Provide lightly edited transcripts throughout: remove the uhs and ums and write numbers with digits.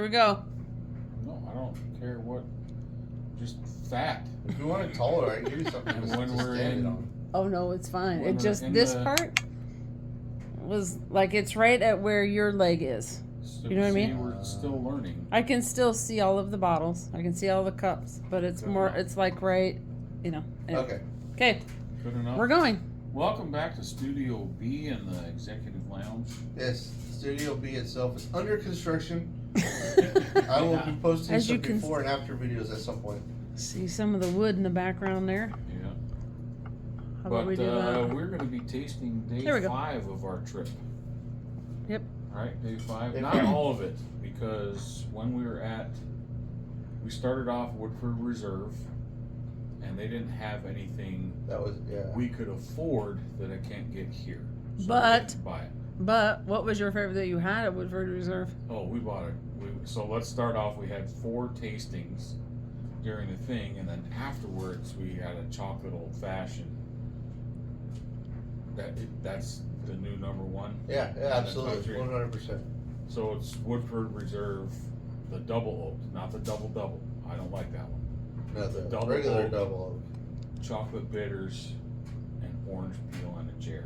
Here we go. No, I don't care what. Just fat. If you want it taller, I can give you something And to when we're stand in- it on. Oh no, it's fine. When It we're just in this the- part was like it's right at where your leg is. So You know what I see, mean? We're still learning. I can still see all of the bottles. I can see all the cups, but it's Good more. enough. It's like right, anyway. Okay. Okay, Good enough. we're going. Welcome back to Studio B in the Executive Lounge. Yes, Studio B itself is under construction. I will be posting As you some can before and after videos at some point. See some of the wood in the background there. Yeah. How But about we do that? we're going to be tasting day There we go. 5 of our trip. Yep. All right, day 5. Day Not 5. all of it, because when we started off Woodford Reserve, and they didn't have anything That was, yeah. we could afford that I can't get here. So But- we didn't buy it. But what was your favorite that you had at Woodford Reserve? Oh, we bought it. So let's start off. We had 4 tastings during the thing, and then afterwards we had a chocolate old fashioned. That's the new number 1. Yeah, the absolutely. country. 100%. So it's Woodford Reserve, the double oak, not the double. I don't like that one. No, the Double regular oak. double Chocolate bitters, and orange peel and a cherry.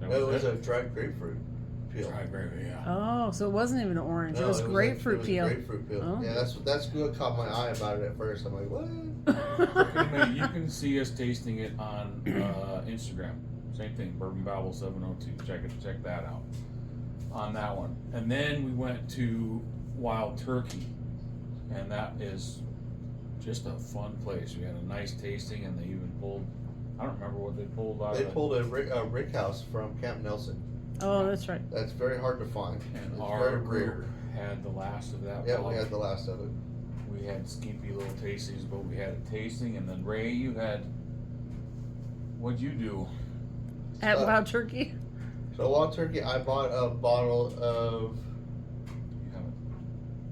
That oak. No, it was it. a dried grapefruit peel. Dry gravy, yeah. Oh, so it wasn't even orange. No, it was grapefruit peel. Grapefruit peel. Oh. Yeah, that's what caught my eye about it at first. I'm like, what? You can see us tasting it on Instagram. Same thing, Bourbon Babel 702. Check that out on that one. And then we went to Wild Turkey, and that is just a fun place. We had a nice tasting, and they even pulled. I don't remember what they pulled out They of it. pulled a rick house from Camp Nelson. Oh, that's right. That's very hard to find. And It's our very group rare. had the last of that. Yeah, bottle. we had the last of it. We had skimpy little tastings, but we had a tasting, and then Ray, you had. What'd you do? At Wild Turkey. So Wild Turkey, I bought a bottle of. You haven't.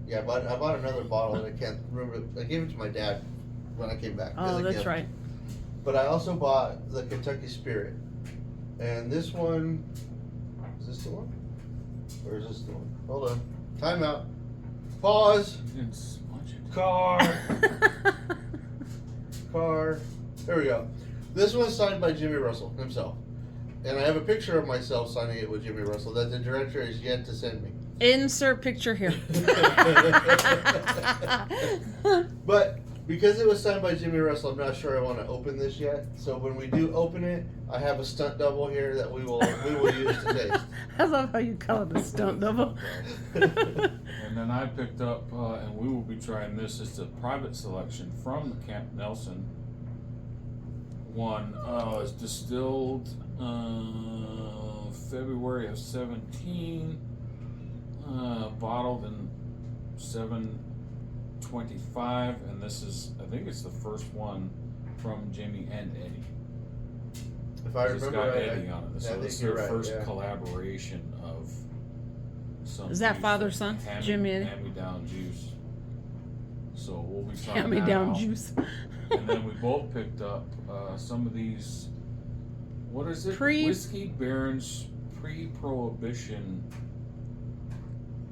Yeah, I bought another bottle, and I can't remember. I gave it to my dad when I came back. as Oh, a that's gift. right. But I also bought the Kentucky Spirit, and this one. Is this the one? Or is this the one? Hold on. Time out. Pause. You didn't smudge it. Car. There we go. This one's signed by Jimmy Russell himself. And I have a picture of myself signing it with Jimmy Russell that the director is yet to send me. Insert picture here. But because it was signed by Jimmy Russell, I'm not sure I want to open this yet. So when we do open it, I have a stunt double here that we will use to taste. I love how you call it a stunt double. And then I picked up, and we will be trying this. It's a private selection from the Camp Nelson one. It's distilled February of 17, bottled in 7/25, and this is, I think it's the first one from Jimmy and Eddie. If I It's remember got right, Eddie on it. I So think this is you're their right, first yeah. collaboration of some. Is that juice, father-son? Jimmy and Eddie? Hand-me-down juice. So we'll be trying Hand me that down out. juice. And then we both picked up some of these. What is it? Pre- Whiskey Baron's pre-prohibition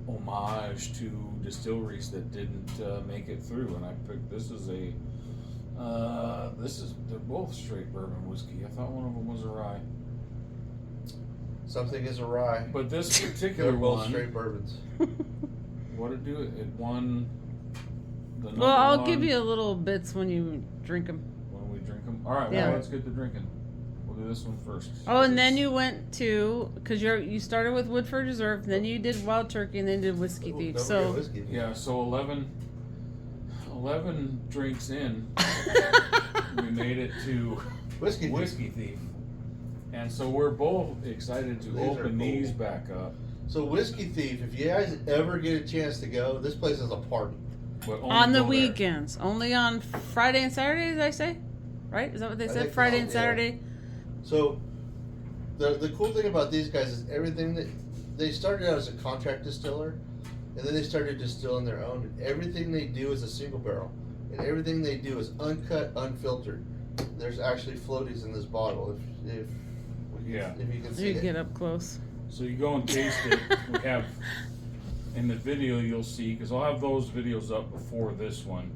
homage to distilleries that didn't make it through, and I picked. This is a. They're both straight bourbon whiskey. I thought one of them was a rye, something is awry. but this They're particular both one. straight bourbons. What did it do? It won. The number Well, I'll one give you a little bits when you drink them. when we drink them. All right, Yeah. well, let's get to drinking. We'll do this one first. Oh, and then you went to, because you started with Woodford Reserve, then you did Wild Turkey, and then you did Whiskey Ooh, Thief. don't So forget whiskey. Yeah, so 11 drinks in, we made it to Whiskey. Whiskey Thief. And so we're both excited to These are open cool. these back up. So Whiskey Thief, if you guys ever get a chance to go, this place is a party. But only on the go there. weekends, only on Friday and Saturday, did I say? Right? Is that what they I said? think Friday so, and yeah. Saturday? So the cool thing about these guys is everything that they started out as a contract distiller, and then they started distilling their own. And everything they do is a single barrel, and everything they do is uncut, unfiltered. There's actually floaties in this bottle. If Yeah. if you can see You it. get up close. So you go and taste it. We have in the video you'll see, because I'll have those videos up before this one,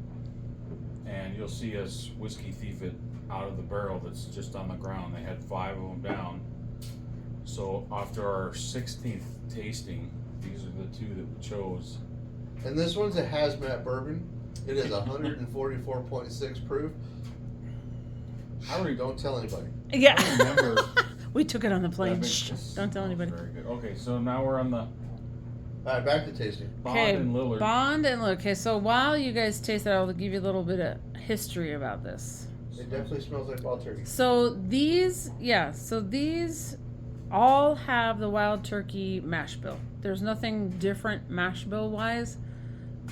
and you'll see us whiskey thief it out of the barrel that's just on the ground. They had 5 of them down. So after our 16th tasting, these are the 2 that we chose. And this one's a hazmat bourbon. It is 144.6 proof. I already Don't tell anybody. Yeah. I remember. We took it on the plane. That makes Shh, this- don't tell anybody. Very good. Okay, so now we're on the Alright, back to tasting. Bond Okay, and Lillard. Bond and Lillard. Okay, so while you guys taste that, I'll give you a little bit of history about this. It definitely smells like wild turkey. So these all have the wild turkey mash bill. There's nothing different mash bill wise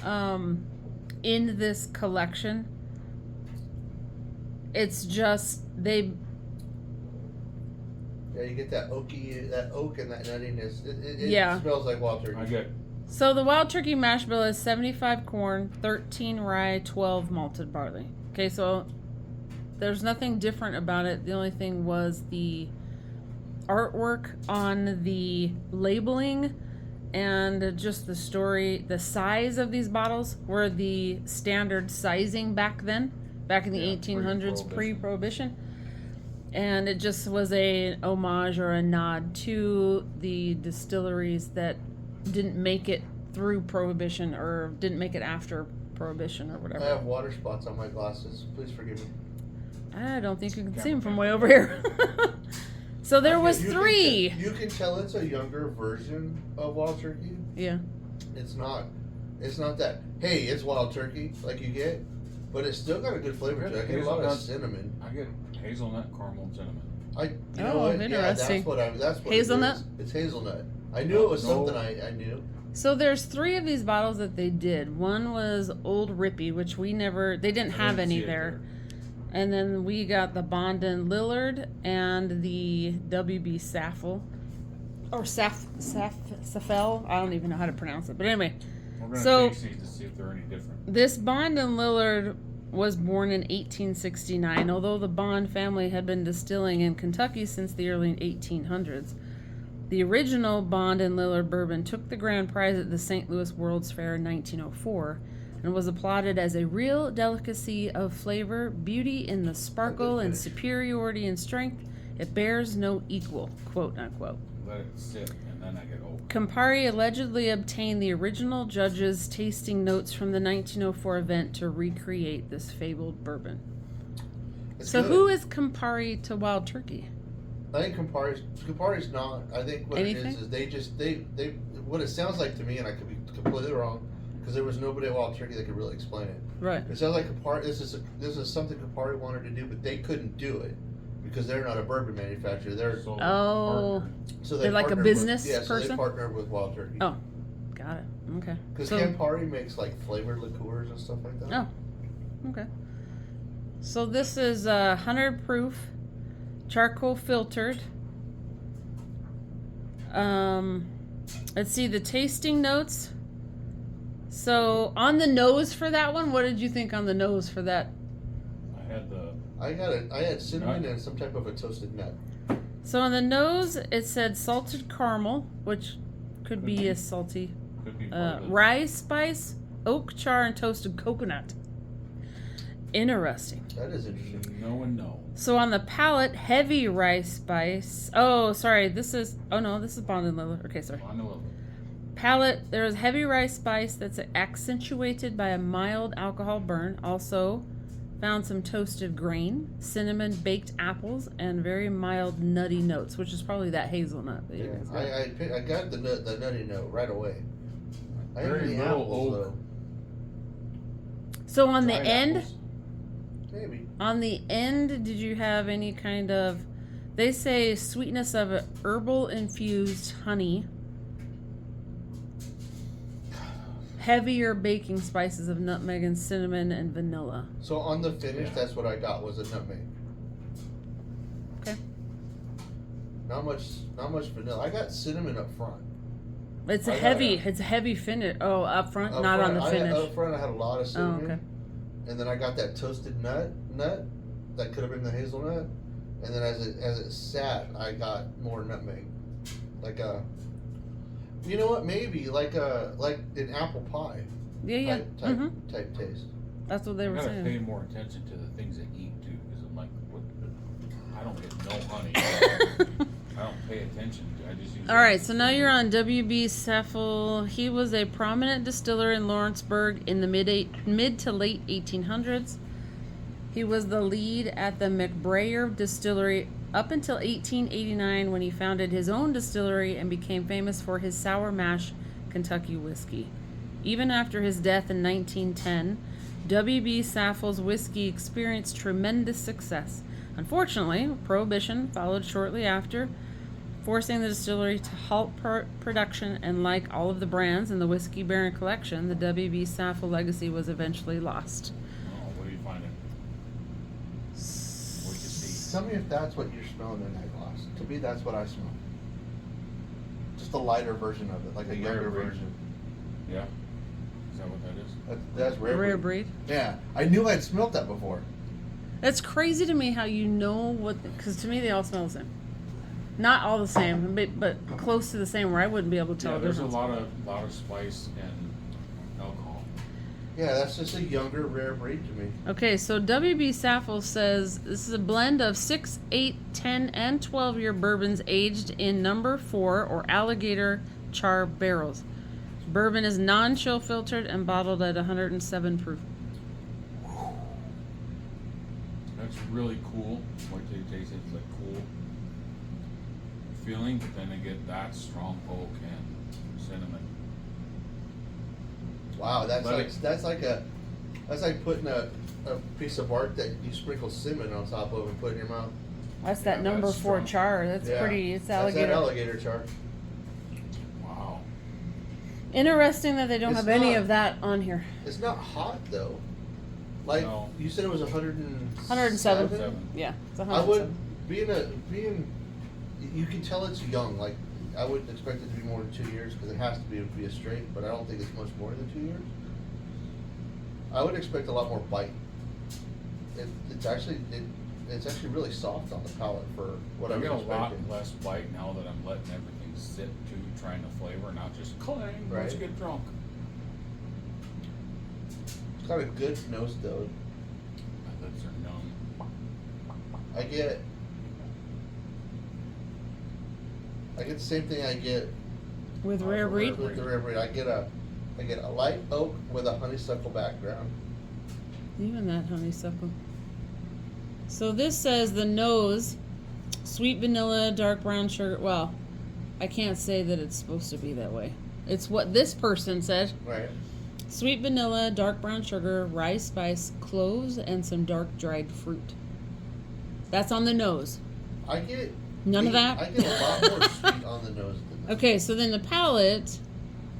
in this collection. It's just they. Yeah, you get that oaky, that oak and that nuttiness. It Yeah. smells like wild turkey. I get So the wild turkey mash bill is 75 corn, 13 rye, 12 malted barley. Okay, so there's nothing different about it. The only thing was the artwork on the labeling and just the story. The size of these bottles were the standard sizing back then, back in the 1800s, pre-prohibition. And it just was a homage or a nod to the distilleries that didn't make it through prohibition or didn't make it after prohibition or whatever. I have water spots on my glasses. Please forgive me. I don't think you can see them from way over here. So there was You can 3. you can tell it's a younger version of wild turkey. Yeah. It's not that, hey, it's wild turkey like you get, but it's still got a good flavor to it. I get a lot of cinnamon. I get hazelnut, caramel, and cinnamon. You know what? Interesting. Yeah, that's what Hazelnut? it is. It's hazelnut. I knew it was No. something I knew. So there's 3 of these bottles that they did. One was Old Rippy, which they didn't have any there. And then we got the Bond and Lillard and the WB Saffel. Or Saffel. I don't even know how to pronounce it. But anyway, We're gonna So- taste these to see if they're any different. this Bond and Lillard was born in 1869, although the Bond family had been distilling in Kentucky since the early 1800s. The original Bond and Lillard bourbon took the grand prize at the St. Louis World's Fair in 1904 and was applauded as a real delicacy of flavor, beauty in the sparkle, and superiority in strength. It bears no equal, quote unquote. Let it sit, and then I get old. Campari allegedly obtained the original judges' tasting notes from the 1904 event to recreate this fabled bourbon. It's So good. who is Campari to Wild Turkey? I think Campari's not. I think what Anything? it is they what it sounds like to me, and I could be completely wrong, because there was nobody at Wild Turkey that could really explain it. Right. It sounds like Campari. This is something Campari wanted to do, but they couldn't do it because they're not a bourbon manufacturer. They're So Oh. partner. so They're like a partnered business with, yeah, So person? they partnered with Wild Turkey. Oh, got it. Okay. Because So, Campari makes like flavored liqueurs and stuff like that. Oh. Okay. So this is 100 proof, charcoal filtered. Let's see the tasting notes. So on the nose for that one, what did you think on the nose for that? I had the I had cinnamon Nut. and some type of a toasted nut. So on the nose, it said salted caramel, which could be a salty, could be part of the- rye spice, oak char, and toasted coconut. Interesting. That is interesting. No and no. So on the palate, heavy rice spice. Oh, sorry. This is Bond and Lillard. Okay, sorry. I know of it. Palate, there's heavy rice spice that's accentuated by a mild alcohol burn. Also found some toasted grain, cinnamon, baked apples, and very mild nutty notes, which is probably that hazelnut that you Yeah, guys got. I got the nutty note right away. I Very had any little apples oak. though. So on the Dried end, apples. Maybe. on the end, did you have any kind of? They say sweetness of a herbal infused honey. Heavier baking spices of nutmeg and cinnamon and vanilla. So on the finish, Yeah. that's what I got was a nutmeg. Okay. Not much vanilla. I got cinnamon up front. It's I a got heavy. a- It's a heavy finish. Oh, up front, Up not front, on the finish. Up front, I had a lot of Oh, cinnamon. okay. And then I got that toasted nut that could have been the hazelnut. And then as it sat, I got more nutmeg. Like a You know what? Maybe like an apple pie Yeah. type taste. That's what they I were gotta saying. pay more attention to the things I eat too, because I'm like, what? I don't get no honey. I don't pay attention. I just use. All right, so now you're on W.B. Saffel. He was a prominent distiller in Lawrenceburg in the mid to late 1800s. He was the lead at the McBrayer distillery up until 1889 when he founded his own distillery and became famous for his sour mash Kentucky whiskey. Even after his death in 1910, W.B. Saffel's whiskey experienced tremendous success. Unfortunately, Prohibition followed shortly after, forcing the distillery to halt production, and like all of the brands in the Whiskey Baron collection, the W.B. Saffel legacy was eventually lost. Oh, what are you finding? What do you see? Tell me if that's what you're smelling in that glass. To me, that's what I smell. Just a lighter version of it, like a younger breed. version. Yeah. Is that what that is? That's rare. Rare breed. Yeah, I knew I'd smelt that before. It's crazy to me how you know what, because to me they all smell the same. Not all the same, but close to the same, where I wouldn't be able to tell Yeah, the there's a difference. lot of spice and alcohol. Yeah, that's just a younger, rare breed to me. Okay, so W.B. Saffel says this is a blend of 6, 8, 10, and 12-year bourbons aged in number 4 or alligator char barrels. Bourbon is non-chill filtered and bottled at 107 proof. That's really cool. What you taste it's like cool feeling, but then I get that strong oak and cinnamon. Wow, that's But like putting a piece of bark that you sprinkle cinnamon on top of and put in your mouth. That's that Yeah, number that's 4 strong. char. That's Yeah, pretty. It's That's alligator. that alligator char. Wow. Interesting that they don't It's have any not- of that on here. It's not hot though. Like No. you said, it was 107. 107. Yeah, it's I 107. would being. You can tell it's young. Like I wouldn't expect it to be more than 2 years because it has to be a straight. But I don't think it's much more than 2 years. I would expect a lot more bite. It's actually really soft on the palate for what I I was get a lot expecting. less bite now that I'm letting everything sit to trying to flavor, not just clang. Let's Right. get drunk. It's got a good nose though. My lips are numb. I get the same thing I get With rare breed. with the rare breed. I get a light oak with a honeysuckle background. Even that honeysuckle. So this says the nose, sweet vanilla, dark brown sugar. Well, I can't say that it's supposed to be that way. It's what this person said. Right. Sweet vanilla, dark brown sugar, rye spice, cloves, and some dark dried fruit. That's on the nose. I get None of that? I get a lot more sweet on the nose than that. Okay, so then the palate,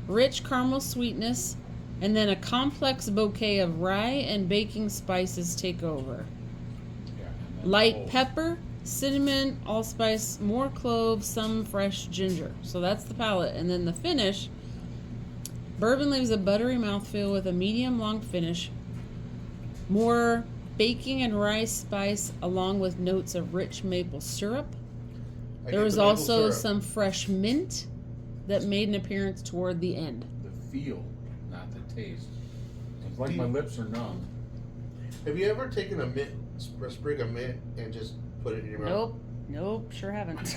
rich caramel sweetness, and then a complex bouquet of rye and baking spices take over. Yeah. And then Light oh, pepper, cinnamon, allspice, more cloves, some fresh ginger. So that's the palate. And then the finish, bourbon leaves a buttery mouthfeel with a medium long finish. More baking and rye spice along with notes of rich maple syrup. I There get was the maple also syrup. some fresh mint that made an appearance toward the end. The feel, not the taste. It's like Do my you- lips are numb. Have you ever taken a sprig of mint and just put it in your mouth? Nope, sure haven't.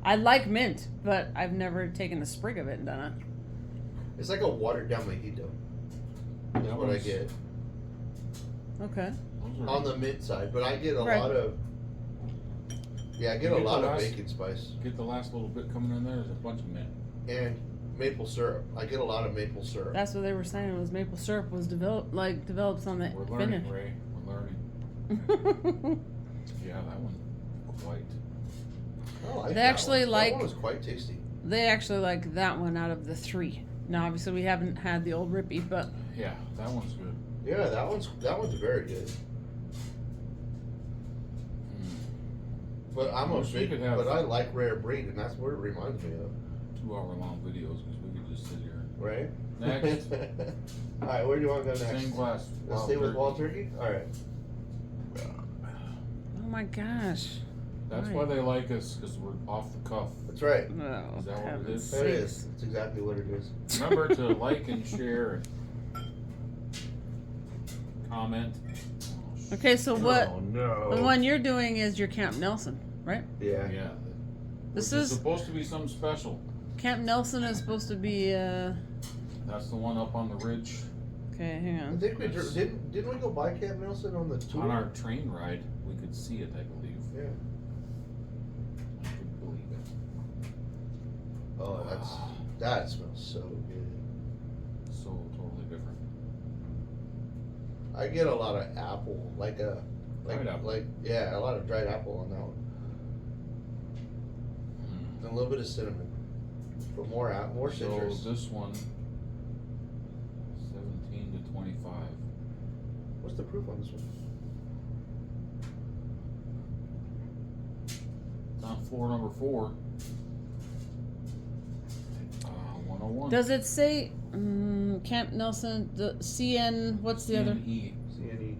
I like mint, but I've never taken a sprig of it and done it. It's like a watered down mojito. Is That what I was- get Okay. Those are- on the mint side, but I get a Right. lot of. Yeah, I get You a get lot the of last- bacon spice Get the last little bit coming in there. There's a bunch of mint. and maple syrup. I get a lot of maple syrup. That's what they were saying, was maple syrup was developed on the We're learning, finish. Ray. We're learning. Yeah, that one quite. Oh, I like They that actually one. like- That one was quite tasty. They actually like that one out of the 3. Now, obviously, we haven't had the old Rippy, but Yeah, that one's good. Yeah, that one's very good. But I'm a Wish we big, could have- but I like rare breed, and that's what it reminds me of, 2-hour-long videos because we could just sit here. right? Next. All right, where do you want to go next? Same glass. Let's wild stay with turkey. wild turkey. All right. oh my gosh. That's why they like us, because we're off the cuff. That's right. Oh, Is that what it heaven's is? That sakes. is. That's exactly what it is. Remember to like and share and comment. Okay, so what Oh no. the one you're doing is your Camp Nelson, right? Yeah. Yeah. This Which is supposed to be something special. Camp Nelson is supposed to be. That's the one up on the ridge. Okay, hang I on. think we didn't we go by Camp Nelson on the tour? On our train ride, we could see it, I believe. Yeah. I could believe it. Oh, that smells so good. So totally different. I get a lot of apple, Dried apple. a lot of dried apple on that one, Mm. and a little bit of cinnamon, but more citrus. So this one, 17 to 25. What's the proof on this one? It's on floor number 4. 101. Does it say Camp Nelson? The CN. What's the other? CNE. CNE.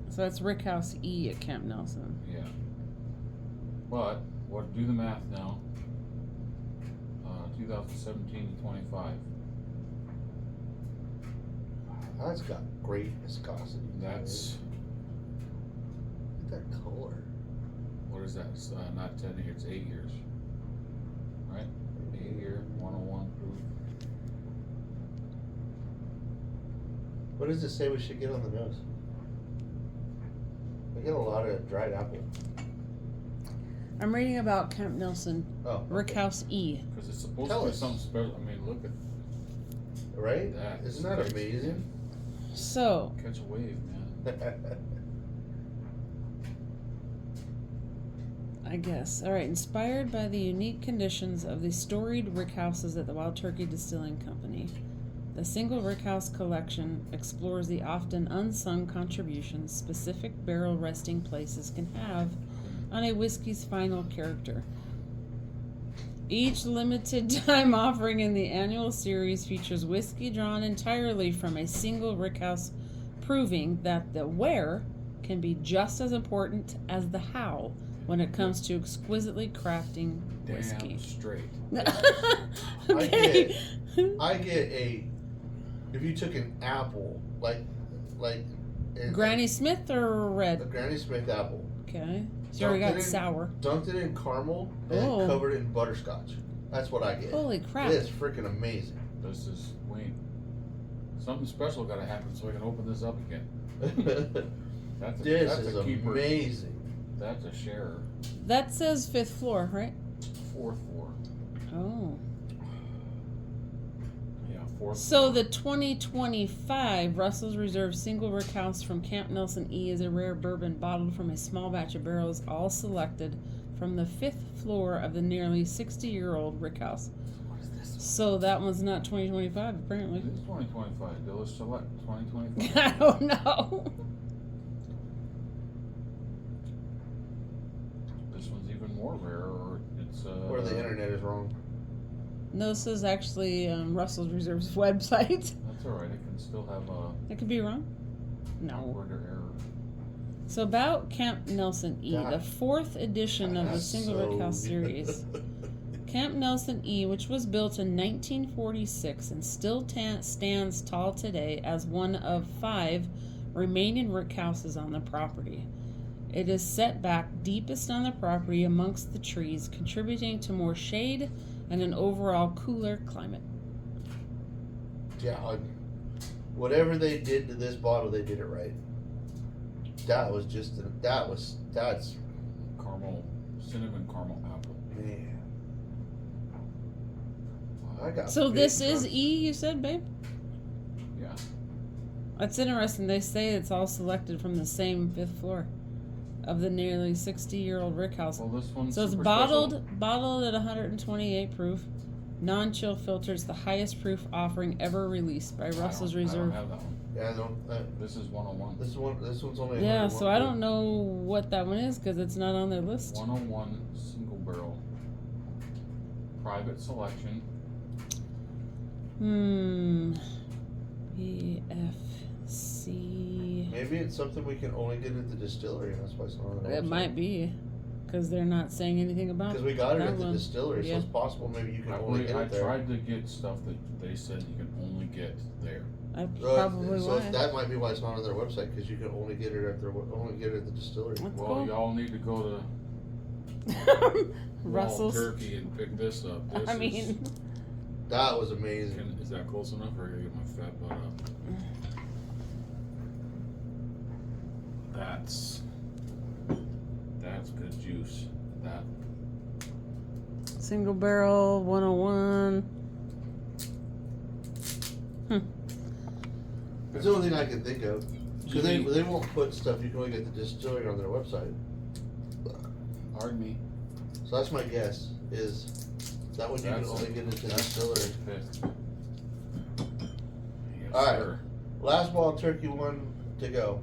So that's Rickhouse E at Camp Nelson. Yeah. But do the math now. 2017 to 25. That's got great viscosity. That's Look at that color. what is that? It's, not 10 years, it's 8 years. Right? 8 year, 101 proof. What does it say we should get on the nose? I get a lot of dried apple. I'm reading about Camp Nelson Oh, okay. Rickhouse E. Because it's supposed Tell to be us. something special. I mean, look at Right? that. Isn't that amazing? So Catch a wave, man. I guess. All right. Inspired by the unique conditions of the storied rickhouses at the Wild Turkey Distilling Company, the single rickhouse collection explores the often unsung contributions specific barrel resting places can have on a whiskey's final character. Each limited time offering in the annual series features whiskey drawn entirely from a single rickhouse, proving that the where can be just as important as the how when it comes to exquisitely crafting whiskey. Damn straight. Okay. I get if you took an apple, Granny Smith or a red? Granny Smith apple, Okay. So we got Dunked it in- sour. dunked it in caramel, and Oh. then covered it in butterscotch. That's what I get. Holy crap. It's freaking amazing. This is, wait. Something special got to happen so I can open this up again. That's a, This that's is a keeper. amazing. That's a sharer. That says 5th floor, right? 4-4. Oh. Yeah, 4. So the 2025 Russell's Reserve Single Rickhouse from Camp Nelson E is a rare bourbon bottled from a small batch of barrels, all selected from the 5th floor of the nearly 60-year-old Rickhouse. What is this? So that one's not 2025, apparently. It is 2025. Dillish Select 2025. I don't know. This one's even more rare, or it's Or the internet is wrong. No, this is actually Russell's Reserve's website. That's alright. It can still have a I could be wrong. No. word or error. So about Camp Nelson E, God. the 4th edition of the That's Single so Rickhouse good. series. Camp Nelson E, which was built in 1946 and still stands tall today as one of 5 remaining rickhouses on the property. It is set back deepest on the property amongst the trees, contributing to more shade and an overall cooler climate. Yeah, whatever they did to this bottle, they did it right. That's Caramel, cinnamon caramel apple. man. I got So big this is chunks. E, you said, babe? Yeah. That's interesting. They say it's all selected from the same 5th floor of the nearly 60-year-old Rickhouse. Well, this one's So it's super bottled at 128 proof, non-chill filters, the highest proof offering ever released by special. Russell's I don't Reserve. have that one. Yeah, I don't. This is 101. This one's only. Yeah, 101 so I don't know what that one is because it's not on their list. 101 single barrel. Private selection. BFC. Maybe it's something we can only get at the distillery, and that's why it's not on the It website. might be, Because they're not saying anything about Because we got it that at the one. distillery, Yeah. so it's possible maybe you can only get I it there. tried to get stuff that they said you can only get there. That's So, probably so why. that might be why it's not on their website, because you can only get it at the distillery. That's Well, cool. y'all need to go to Russell's. Wild Turkey and pick this up. This I mean, That was amazing. is that close enough, or I gotta get my fat butt up? That's good juice. That single barrel 101. It's the only thing I can think of. Because they won't put stuff you can only get the distillery on their website. pardon me. So that's my guess, is that one you can only get into the distillery. Yes, Alright. sir. Last Wild Turkey one to go.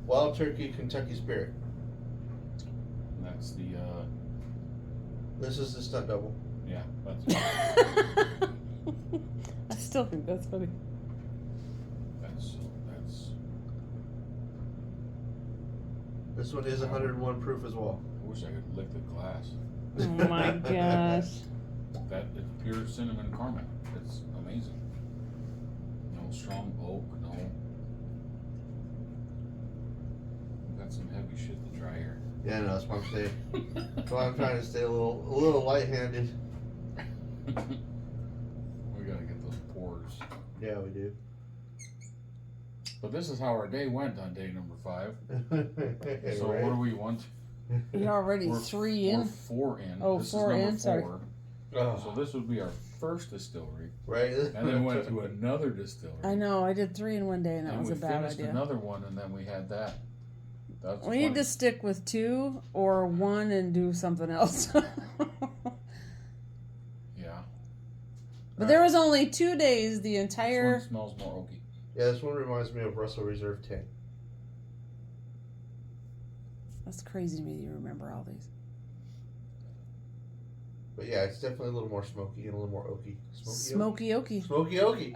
Wild Turkey Kentucky Spirit. That's the This is the stunt double. yeah. That's I still think that's funny. that's. This one is 101 proof as well. I wish I could lick the glass. Oh my gosh. That it's pure cinnamon caramel. It's amazing. No strong oak. No. We've got some heavy shit to try here. Yeah, no, that's what I'm saying. So I'm trying to stay a little light-handed. We gotta get those pours. Yeah, we do. But this is how our day went on day number 5. So Right? what do we want? You're already We're 3 We're in. 4 in. Oh, this 4 is number in, sorry. 4. Oh, So this would be our first distillery, right? and then went to another distillery. I know, I did 3 in one day and that and was we a bad finished idea. another one, and then we had that. That's We need funny. to stick with 2 or 1 and do something else. Yeah. But there was only 2 days the This entire. Oh, one smells more oaky. Yeah, this one reminds me of Russell Reserve 10. That's crazy to me that you remember all these. But yeah, it's definitely a little more smoky and a little more oaky. Smoky oaky. Smoky oaky.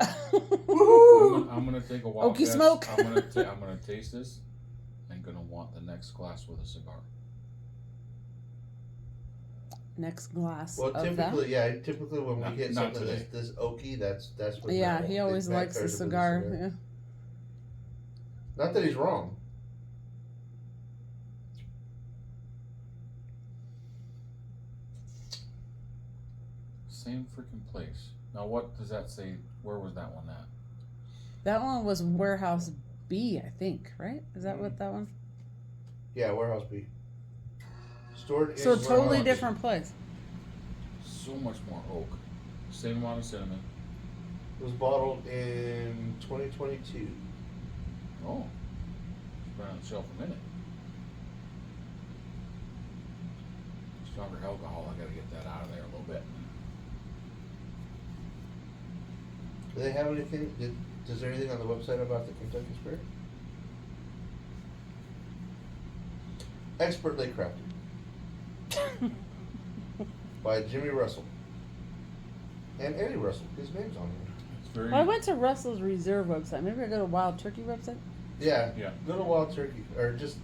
I'm gonna take a wild Oaky guess. smoke. I'm gonna taste this. I'm gonna want the next glass with a cigar. Next glass Well, of typically when we get Not something today. this oaky, that's that. what. Yeah, Matt he wants. always Matt likes the tries to put cigar. Yeah. Not that he's wrong. Same freaking place. Now, what does that say? Where was that one at? That one was Warehouse B, I think, right? Is that what that one? Yeah, Warehouse B. Stored in So totally warehouse. different place. So much more oak. Same amount of cinnamon. It was bottled in 2022. Oh, it's been on the shelf a minute. Stronger alcohol. I gotta get that out of there a little bit. Do they have anything? Is there anything on the website about the Kentucky Spirit? Expertly crafted by Jimmy Russell and Eddie Russell. His name's on here. It's very. Well, I went to Russell's Reserve website. Maybe I go to Wild Turkey website. Yeah. Yeah. Go to Wild Turkey or just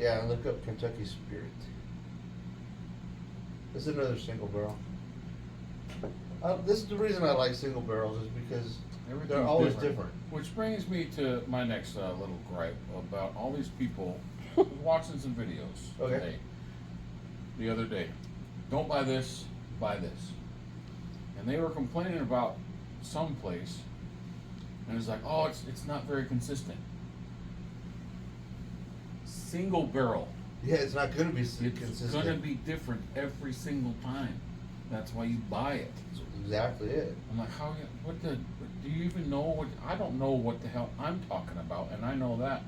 and look up Kentucky Spirit. This is another single barrel. This is the reason I like single barrels is because Everything's they're always different. Which brings me to my next little gripe about all these people. I was watching some videos Okay. today, the other day. Don't buy this, buy this. And they were complaining about some place, and it's like, oh, it's not very consistent. Single barrel. Yeah, it's not going to be It's consistent. gonna be different every single time. That's why you buy it. That's exactly it. I'm like, do you even know what, I don't know what the hell I'm talking about, and I know that.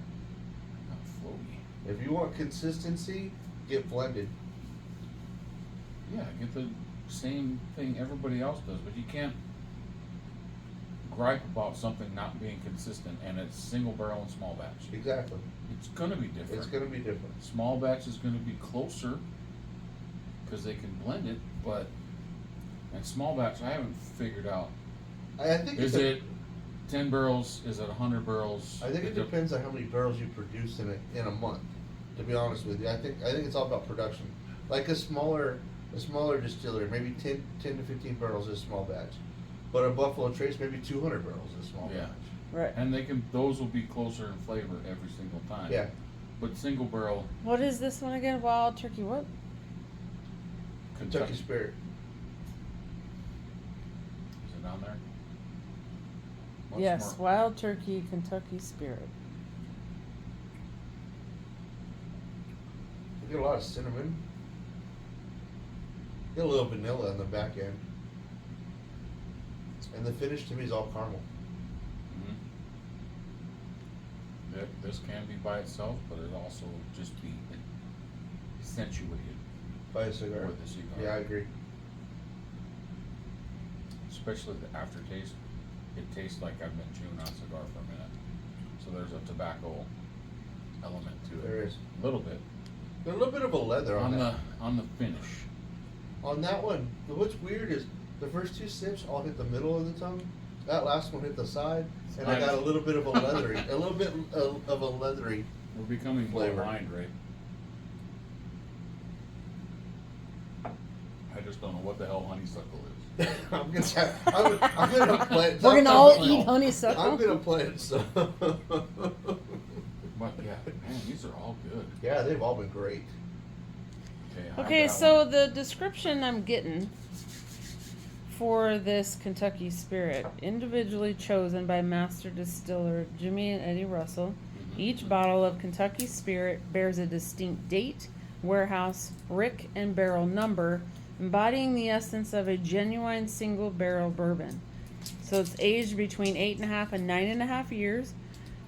Not floaty. If you want consistency, get blended. Yeah, get the same thing everybody else does, but you can't gripe about something not being consistent, and it's single barrel and small batch. Exactly. It's gonna be different. It's going to be different. Small batch is gonna be closer, because they can blend it, and small batch, I haven't figured out. I think Is it 10 barrels? Is it 100 barrels? I think it depends on how many barrels you produce in a month. To be honest with you, I think it's all about production. Like a smaller distillery, maybe 10 to 15 barrels is a small batch, but a Buffalo Trace maybe 200 barrels is a small Yeah. batch. Right. And those will be closer in flavor every single time. Yeah. But single barrel What is this one again? Wild Turkey what? Kentucky Spirit. Is it on there? What's Yes, more? Wild Turkey Kentucky Spirit. You get a lot of cinnamon. Get a little vanilla on the back end. And the finish to me is all caramel. This can be by itself, but it also just be accentuated By a cigar. with the cigar. Yeah, I agree. Especially the aftertaste. It tastes like I've been chewing on a cigar for a minute. So there's a tobacco element to it. There is. A little bit. There's a little bit of a leather on that. On the finish. On that one, what's weird is the first two sips all hit the middle of the tongue. That last one hit the side, and I got a little bit of a leathery, a little bit of a leathery. We're becoming more Flavor. aligned, right? I just don't know what the hell honeysuckle is. I'm gonna play it. We're gonna all eat honeysuckle. I'm gonna play it. So. But yeah, man, these are all good. Yeah, they've all been great. Okay, I Okay, have that so one. the description I'm getting for this Kentucky Spirit, individually chosen by master distiller Jimmy and Eddie Russell, each bottle of Kentucky Spirit bears a distinct date, warehouse, rick, and barrel number, embodying the essence of a genuine single barrel bourbon. So it's aged between 8.5 and 9.5 years.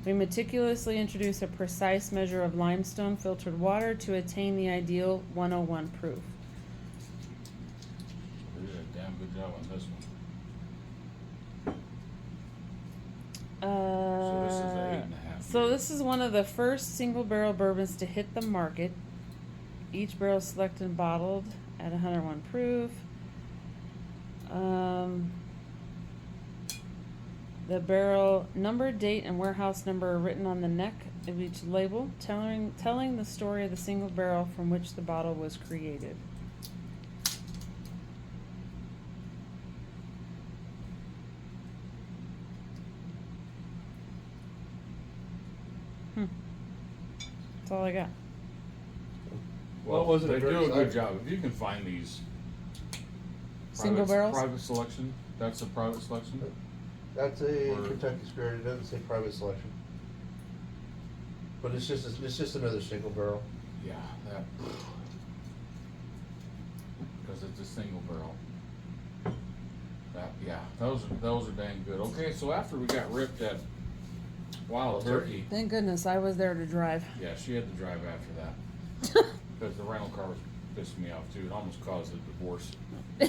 We meticulously introduce a precise measure of limestone filtered water to attain the ideal 101 proof. They did a damn good job on this one. So this is an 8.5. So this is one of the first single barrel bourbons to hit the market. Each barrel selected and bottled at 101 proof. The barrel number, date, and warehouse number are written on the neck of each label, telling the story of the single barrel from which the bottle was created. That's all I got. Well, What was it they at do a first? good job. If you can find these Single barrels? private selection, that's a private selection. That's a Or- Kentucky Spirit. It doesn't say private selection, but it's just another single barrel. Yeah, that because it's a single barrel. Those are dang good. Okay, so after we got ripped at Wild Turkey, Thank goodness I was there to drive. yeah, she had to drive after that because the rental car was pissing me off too. It almost caused a divorce. Yeah,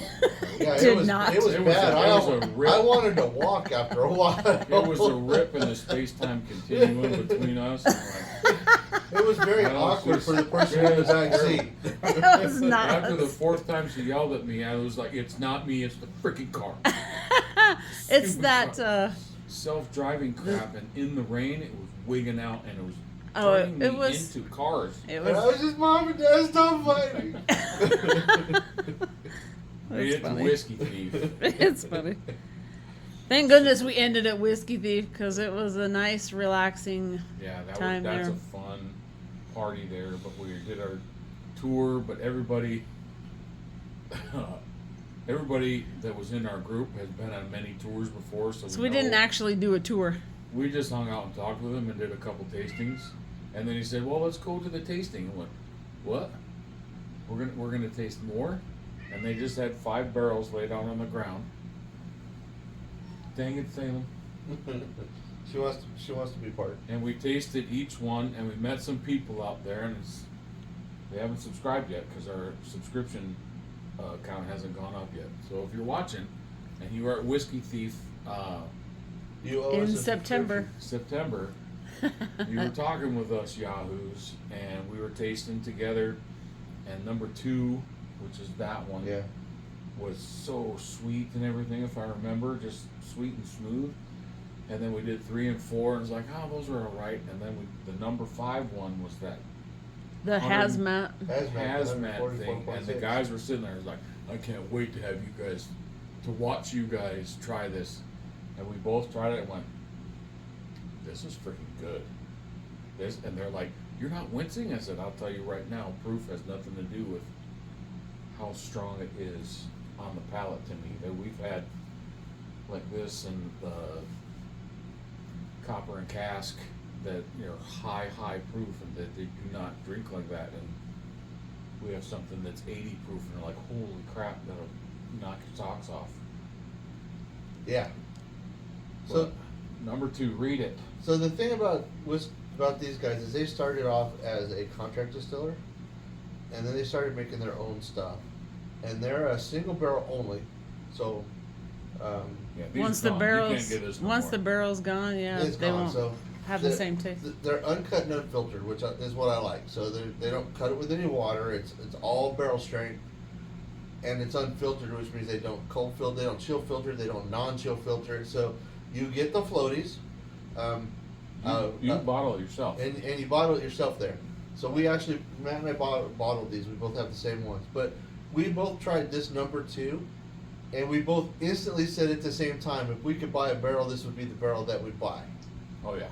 Did it was not. it was It was bad. a- it was a rip. I wanted to walk after a while. It was a rip in the space-time continuum between us. And It was very Well, awkward it's for the person in the back seat. It was like, not. after the fourth time she yelled at me, I was like, "It's not me, it's the freaking car." It's Stupid that. car. Self-driving crap, and in the rain, it was wigging out, and it was Oh, turning it me was- into cars. It And I was. was just, Mom and Dad, stop fighting. Made it to funny. Whiskey Thief. It's funny. Thank goodness we ended at Whiskey Thief because it was a nice, relaxing. Yeah, that's Time a fun party there. But we did our tour, but everybody that was in our group has been on many tours before, So we didn't know- actually do a tour. We just hung out and talked with him and did a couple tastings, and then he said, "Well, let's go to the tasting." I went, "What? We're gonna taste more?" And they just had 5 barrels laid out on the ground. Dang it, Salem! She wants to be part. And we tasted each one, and we met some people out there, and they haven't subscribed yet because our subscription count hasn't gone up yet. So if you're watching, and you are at Whiskey Thief. You owe In us a September. September, you were talking with us yahoos, and we were tasting together, and number 2, which is that one, Yeah. was so sweet and everything, if I remember, just sweet and smooth. And then we did 3 and 4, and it's like, oh, those are all right. And then the number 5 one was that The 100 hazmat. hazmat thing, and the guys were sitting there like, I can't wait to have you guys, to watch you guys try this. And we both tried it and went, this is freaking good. And they're like, you're not wincing? I said, I'll tell you right now, proof has nothing to do with how strong it is on the palate to me. That we've had like this and copper and cask that high proof and that they do not drink like that, and we have something that's 80 proof and they're like, holy crap, that'll knock your socks off. Yeah. But So number 2, read it. So the thing about these guys is they started off as a contract distiller, and then they started making their own stuff, and they're a single barrel only. So Yeah, these Once are the gone. You barrel's can't get this no once more. the barrel's gone, yeah, it's they gone. won't So have the same taste. They're uncut and unfiltered, which is what I like. So they don't cut it with any water. It's all barrel strength, and it's unfiltered, which means they don't cold filter, they don't chill filter, they don't non-chill filter. So you get the floaties. You bottle it yourself. And you bottle it yourself there. So we actually, Matt and I bottled these. We both have the same ones. But we both tried this number 2, and we both instantly said at the same time, if we could buy a barrel, this would be the barrel that we'd buy. Oh yeah.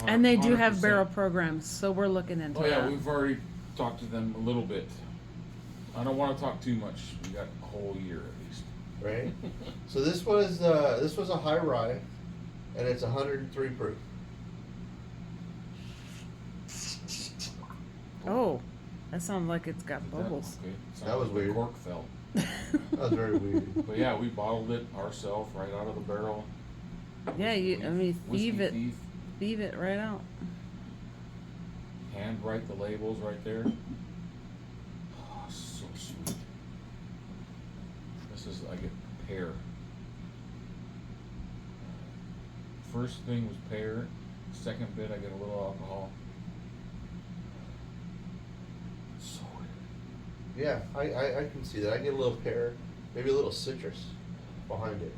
And they do have 100%. barrel programs, so we're looking into Oh yeah, that. we've already talked to them a little bit. I don't want to talk too much. We got a whole year at least. Right? So this was a high rye, and it's 103 proof. Oh, that sounds like it's got bubbles. Okay. That was Sounds like weird. the cork fell. That was very weird. But yeah, we bottled it ourselves right out of the barrel. Yeah, I mean, Whiskey thieve thief. it right out. Hand write the labels right there. Oh, so sweet. This is, I get pear. First thing was pear. Second bit, I get a little alcohol. So weird. Yeah, I can see that. I get a little pear, maybe a little citrus behind it.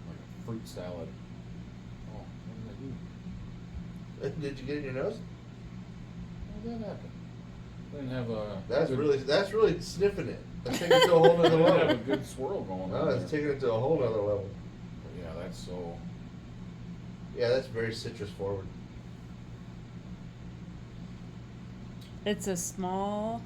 Like a fruit salad. Oh, what did I do? Did you get it in your nose? How did that happen? I didn't have a. That's really sniffing it. That's taking it to a whole I nother didn't have a level. good swirl going No, on. it's there. taking it to a whole nother level. But yeah, that's so. Yeah, that's very citrus forward. It's a small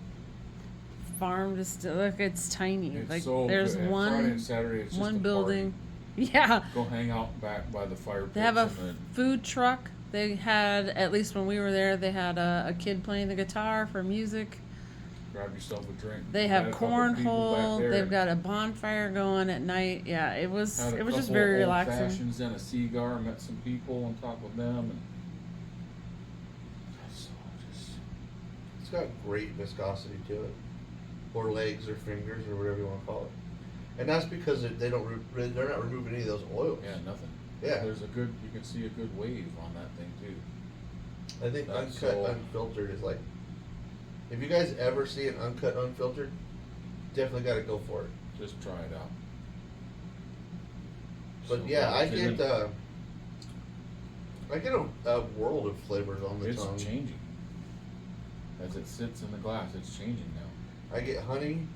farm distill. Look, it's tiny. It's like so there's good. And one Friday and Saturday, it's just one a building. Yeah, Go hang out back by the fire pits. they have a and then food truck. They had, at least when we were there, they had a kid playing the guitar for music. grab yourself a drink. They Had have a couple people back cornhole. there. They've got a bonfire going at night. Yeah, it was Had a just couple very old relaxing. fashions and a cigar. Met some people and talked with them. And so just It's got great viscosity to it, or legs, or fingers, or whatever you want to call it. And that's because they're not removing any of those oils. yeah, nothing. Yeah. There's a good. You can see a good wave on that thing too. I think That's uncut, so- unfiltered is like. If you guys ever see an uncut, unfiltered, definitely got to go for it. Just try it out. But So, yeah, I it's get a world of flavors on the It's tongue. changing as it sits in the glass. It's changing now. I get honey.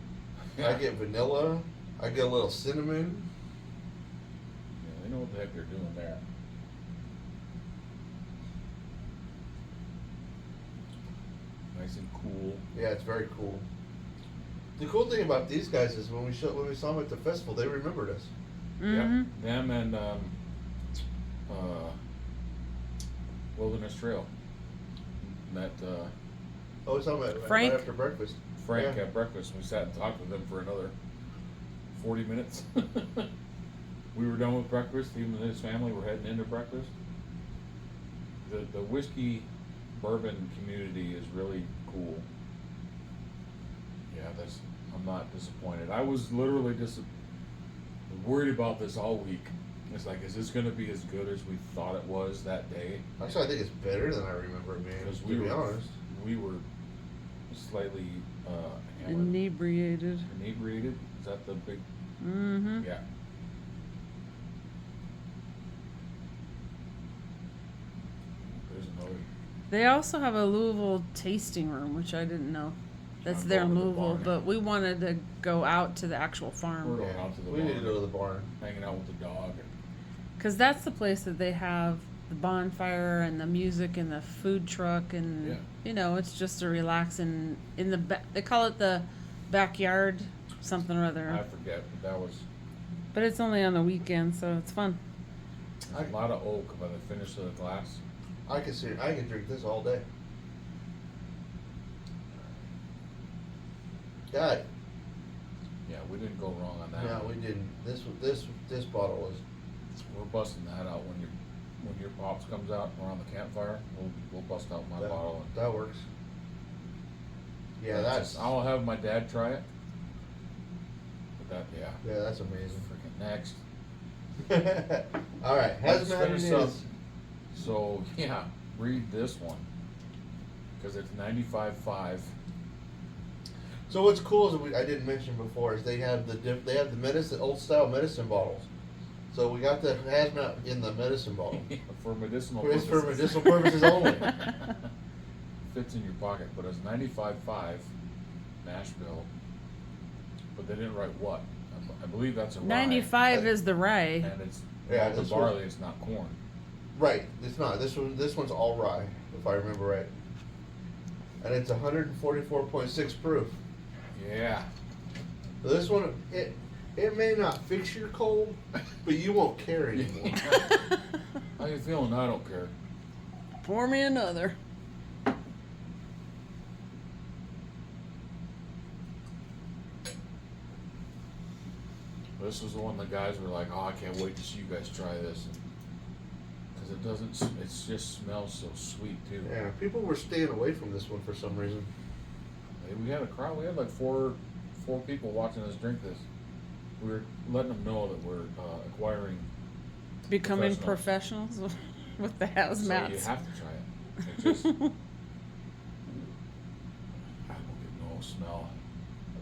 Yeah. I get vanilla. I get a little cinnamon. Yeah, they know what the heck they're doing there. Nice and cool. Yeah, it's very cool. The cool thing about these guys is when we saw them at the festival, they remembered us. Mm-hmm. Yeah, them and Wilderness Trail. Met Oh, we saw them Frank? right after breakfast. Frank Yeah. at breakfast. We sat and talked with them for another 40 minutes. We were done with breakfast. Him and his family were heading into breakfast. The whiskey bourbon community is really cool. Yeah, I'm not disappointed. I was literally worried about this all week. It's like, is this going to be as good as we thought it was that day? Actually, I think it's better than I remember it being. Because To be honest. we were slightly hammered. Inebriated. Inebriated. Is that the big? Mm-hmm. Yeah. There's another. They also have a Louisville tasting room, which I didn't know. That's I'm there in going to the Louisville, barn. but we wanted to go out to the actual We're farm. going out to the We barn. need to go to the barn. Hanging out with the dog. Because that's the place that they have the bonfire and the music and the food truck. And, Yeah. you know, it's just a relaxing, in the they call it the backyard something or other. I forget, but that was But it's only on the weekend, so it's fun. a lot of oak by the finish of the glass. I can drink this all day. God, Yeah, we didn't go wrong on that. no, we didn't. This bottle was. We're busting that out when your pops comes out around the campfire. We'll bust out my bottle. That works. Yeah, And that's. I'll have my dad try it. But that, Yeah, that's amazing. freaking next. All right, Let's hazmat finish it up. is. So yeah, read this one because it's 95.5. So what's cool is I didn't mention before is they have the medicine old style medicine bottles. So we got the hazmat in the medicine bottle. For medicinal It's purposes. for medicinal purposes only. Fits in your pocket, but it's 95.5 mash bill. But they didn't write what. I believe that's a rye. 95 is the rye. And it's Yeah, the this barley. It's not corn. Right, it's not. This one's all rye, if I remember right. And it's 144.6 proof. Yeah. So this one, it may not fix your cold, but you won't care anymore. How you feeling? I don't care. Pour me another. This was the one the guys were like, "Oh, I can't wait to see you guys try this," because it doesn't. It just smells so sweet too. Yeah, people were staying away from this one for some reason. Hey, we had a crowd. We had like four people watching us drink this. We were letting them know that we're acquiring. Becoming professionals with the So you hazmats. have to try it. It just. I don't get no smell.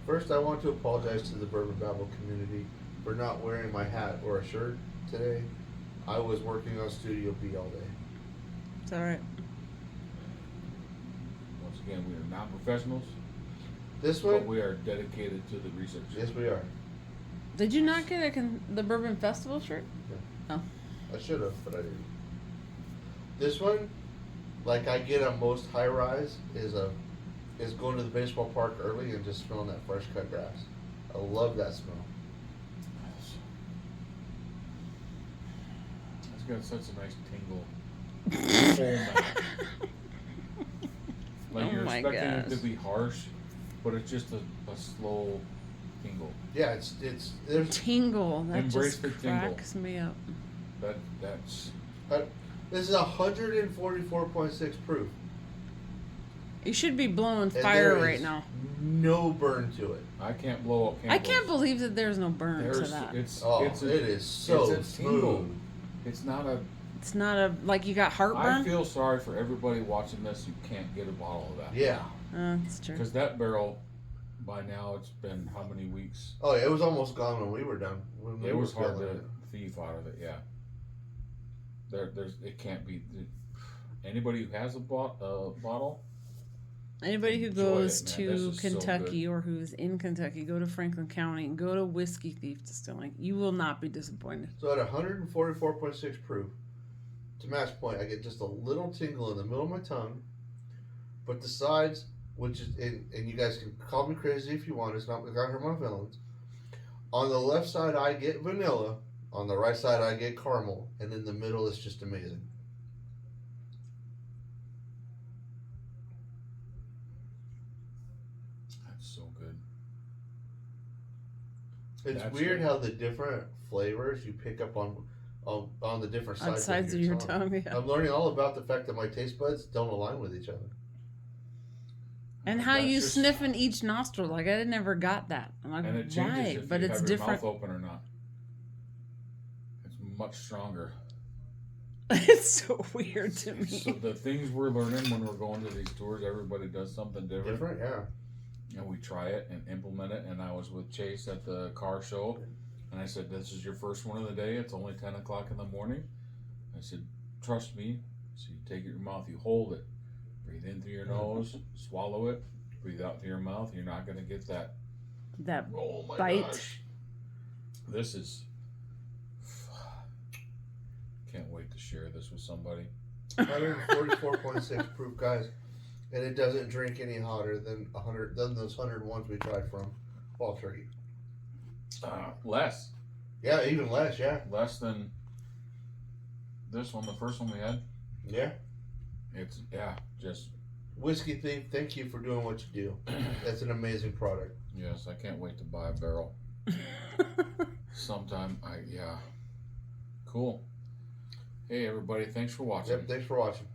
First, I want to apologize to the Bourbon Babble community for not wearing my hat or a shirt today. I was working on Studio B all day. It's all right. Once again, we are not professionals, This but one, we are dedicated to the research. yes, we are. Did you not get the Bourbon Festival shirt? Yeah. Oh. I should have, but I didn't. This one, like I get on most high rise, is going to the baseball park early and just smelling that fresh cut grass. I love that smell. It's got such a nice tingle. Full mouth. Like Oh you're my expecting it gosh. to be harsh, but it's just a slow tingle. Yeah, there's Tingle. That Embrace just the tingle. cracks me up. That's this is 144.6 proof. You should be blowing And fire there right is now. No burn to it. I can't blow up I candles. can't believe that there's no burn to There's that. it's Oh, it's it is so it's a tingle. smooth. It's not a. It's not a like you got I heartburn. feel sorry for everybody watching this who can't get a bottle of that. Yeah. That's true. Because that barrel, by now it's been how many weeks? Oh, yeah, it was almost gone when we were done. When we It were was hard filling to it. thief out of it. Yeah. There's it can't be. Anybody who has a bottle. Anybody who Enjoy goes it, man. to This is so Kentucky or who's in Kentucky, go to Franklin County and go to Whiskey Thief Distilling. You will not be disappointed. So at 144.6 proof, to match point, I get just a little tingle in the middle of my tongue, but the sides, which is, and you guys can call me crazy if you want, it's not gonna hurt my feelings. On the left side, I get vanilla. On the right side, I get caramel, and in the middle, it's just amazing. That's so good. It's That's weird good. how the different flavors you pick up on the different On sides of your tongue, yeah. I'm learning all about the fact that my taste buds don't align with each other. And how That's you just- sniff in each nostril. Like, I never got that. I'm like, And it changes why? if But you it's have different. your mouth open or not. It's much stronger. It's so weird to me. So the things we're learning when we're going to these tours, everybody does something different. Different, yeah. And we try it and implement it. And I was with Chase at the car show, and I said, "This is your first one of the day. It's only 10 o'clock in the morning." I said, "Trust me." So you take it in your mouth, you hold it, Breathe in through your nose, swallow it, breathe out through your mouth. You're not going to get that. That Oh my bite. gosh. This is. Can't wait to share this with somebody. 144.6 proof, guys, and it doesn't drink any hotter than those 101s we tried from Wild Turkey. Less. Yeah, even less. Yeah. Less than this one, the first one we had. Yeah. It's just Whiskey Thief, thank you for doing what you do. That's an amazing product. yes. I can't wait to buy a barrel sometime. Cool. Hey everybody, thanks for watching. Yep. Thanks for watching.